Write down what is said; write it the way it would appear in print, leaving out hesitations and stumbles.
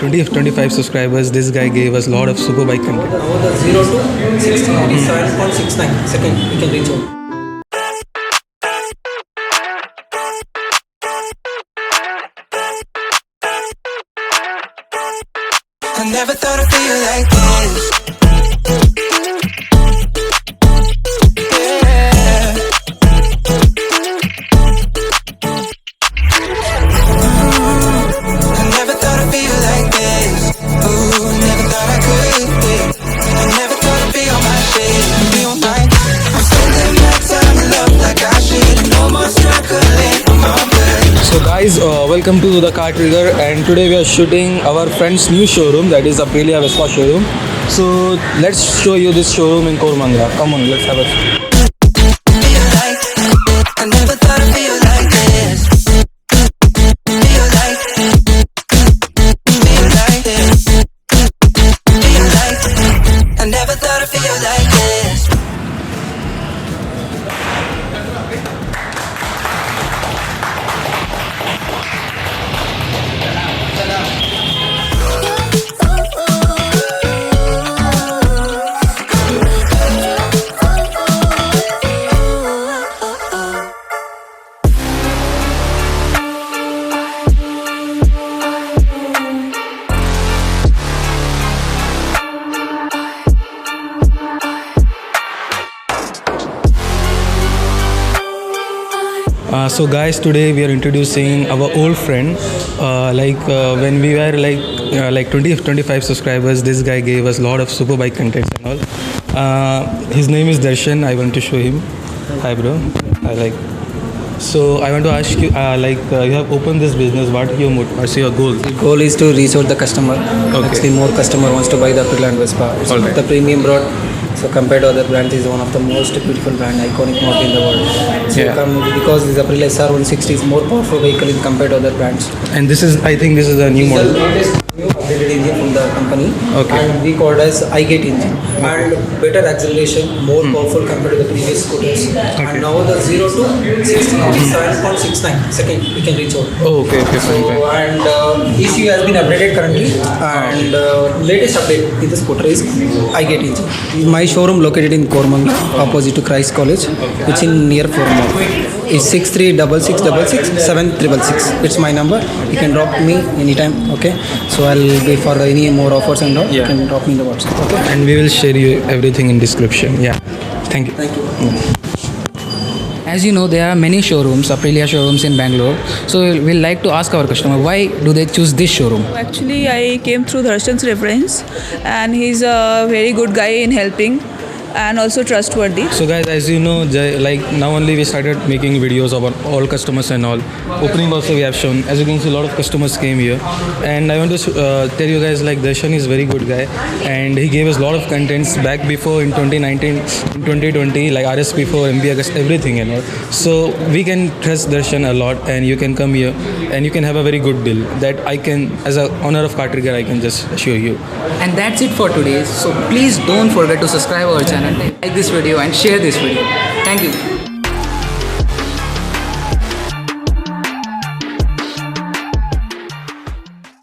25 subscribers. This guy gave us a lot of superbike content. Now the 0 to 60 is 7.69 second we can reach out. I never thought I'd feel like this. Yeah. I never thought I'd feel like this. Ooh, never thought I could be. I never thought I'd be on my shit. Be on my. I'm spending my time in love like I should. No more struggling. I'm all good. So guys, welcome to the Car Trigger, and today we are shooting our friend's new showroom, that is Aprilia SR160 showroom. So let's show you this showroom in Koramangala. Come on, let's have a Feel like. I never thought I'd feel like this. Feel like. Feel like this. Feel like. I never thought I'd feel like this. So guys, today we are introducing our old friend. When we were like 25 subscribers, this guy gave us a lot of superbike contents and all. His name is Darshan. I want to show him. Hi bro. So I want to ask you, you have opened this business. What's your goal? The goal is to reach out the customer. Okay. Actually, more customer wants to buy the Aprilia and Vespa. It's Alright. the premium broad. So compared to other brands, is one of the most beautiful brand, iconic model in the world. So Yeah. because this Aprilia SR160 is more powerful vehicle in compared to other brands. And this is, I think this is a new This is model. the latest new updated engine from the company. Okay. And we called as iGate engine. And better acceleration, more powerful compared to the previous scooters. And now the 0 to 60 is 7.69 second we can reach out. Oh, okay, fine. So, and ECU has been updated currently, and latest update in the scooter is iGate engine. My showroom located in Koramangala, opposite to Christ College, which in near Forum. It's 636666 It's my number. You can drop me anytime. Okay, so I'll be for any more offers and all. You can drop me in the WhatsApp. Okay. And we will share you everything in description. Yeah. Thank you. Thank you. As you know, there are many showrooms, Aprilia showrooms in Bangalore. So we'll like to ask our customer, why do they choose this showroom? Actually, I came through Darshan's reference, and he's a very good guy in helping and also trustworthy. So guys, as you know, now only we started making videos about all customers and all. Opening also we have shown. As you can see, a lot of customers came here, and I want to tell you guys, like, Darshan is very good guy, and he gave us a lot of contents back before in 2019, in 2020, like RSP4, MB Agusta, everything and all. So we can trust Darshan a lot, and you can come here and you can have a very good deal that I can, as a owner of Car Trigger, I can just assure you. And that's it for today. So please don't forget to subscribe our channel, like this video and share this video. Thank you.